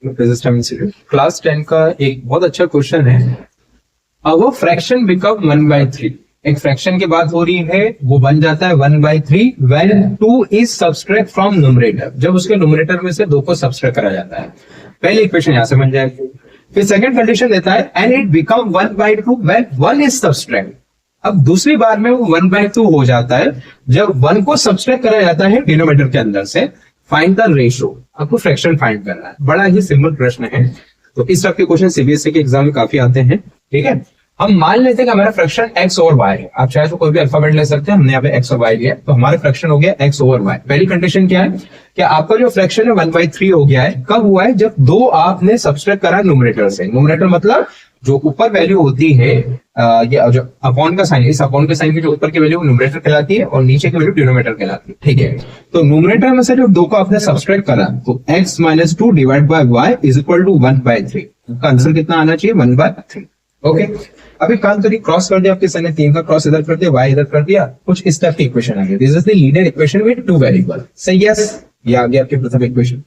Class 10 का एक बहुत अच्छा क्वेश्चन है। अब वो फ्रैक्शन बिकम 1/3। एक फ्रैक्शन की बात हो रही है, वो बन जाता है 1/3 when 2 is subtract from numerator. जब उसके न्यूमरेटर में से 2 को सब्सट्रैक्ट करा जाता है। पहली इक्वेशन यहां से बन जाएगी। फिर सेकंड कंडीशन देता है and it become 1/2 when 1 is subtract. अब दूसरी बार में वो 1/2 हो जाता है जब 1 को सब्सट्रैक्ट करा जाता है डिनोमिनेटर के अंदर से। Find the ratio. आपको फ्रैक्शन फाइंड करना है। बड़ा ही सिंपल प्रश्न है। तो इस टाइप के क्वेश्चन सीबीएसई के एग्जाम में काफी आते हैं। ठीक है, हम मान लेते हैं कि हमारा फ्रैक्शन x और y है। आप चाहे तो कोई भी अल्फाबेट ले सकते हैं, हमने यहाँ पे x और y लिया, तो हमारा फ्रैक्शन हो गया x ओवर y। पहली कंडीशन क्या है कि आपका जो फ्रैक्शन है 1/3 हो गया है। कब हुआ है? जब 2 आपने सब्सट्रैक्ट करा न्यूमरेटर से। न्यूमरेटर मतलब जो ऊपर वैल्यू होती है, ये जो अपॉन का साइन, इस अपॉन के साइन की जो ऊपर की वैल्यू न्यूमरेटर कहलाती है और नीचे की वैल्यू डिनोमिनेटर कहलाती है। ठीक है, तो न्यूमरेटर में से जब 2 को आपने सब्सट्रैक्ट करा तो x - 2 divide by y is equal to 1/3। का आंसर कितना आना चाहिए? 1/3। ओके, अभी काम करिए, क्रॉस कर दिया आपके सर ने, 3 का क्रॉस इधर कर दिया, y इधर कर दिया, कुछ इस टाइप की इक्वेशन आ गई। This is the linear equation with 2 variable. सही, यस, ये आ गया आपकी प्रथम इक्वेशन।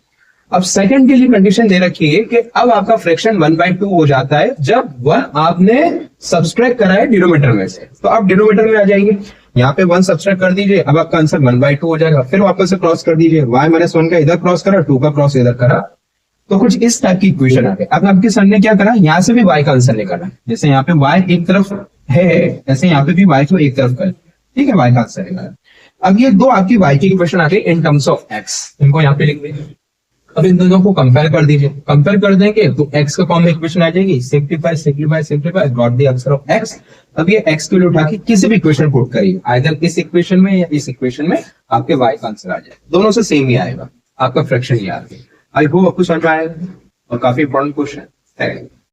अब सेकंड के लिए कंडीशन दे रखी है कि अब आपका फ्रैक्शन 1/2 हो जाता है जब 1 आपने सब्सट्रैक्ट करा है डिनोमिनेटर में से। तो आप डिनोमिनेटर में आ जाएंगे, यहाँ पे 1 सब्सट्रैक्ट कर दीजिए, अब आपका आंसर 1/2 हो जाएगा। फिर वापस से क्रॉस कर दीजिए, y - 1 का इधर क्रॉस करा, 2 का क्रॉस इधर करा, तो कुछ इस टाइप की इक्वेशन आ गई। अब आपके सर ने क्या करा, यहाँ से भी y का आंसर निकाला। जैसे यहाँ पे y एक तरफ है, ऐसे यहाँ पे भी y को एक तरफ कर, ठीक है, y का आंसर निकाला। अब ये 2 आपकी y की इक्वेशन आ गई इन टर्म्स ऑफ x, इनको यहाँ पे लिख दीजिए। अब इन दोनों को कंपेयर कर दीजिए, कंपेयर कर देंगे तो x का फॉर्म में इक्वेशन आ जाएगी, simplify simplify simplify, got the answer of x। अब ये x को उठा के किसी भी इक्वेशन पुट करिए, आइदर इस इक्वेशन में या इस इक्वेशन में, आपके y का आंसर आ जाए। दोनों से सेम ही आएगा, आपका फ्रैक्शन ही आ गया। आई होप आपको समझ में आएगा और काफी इंपॉर्टेंट क्वेश्चन है।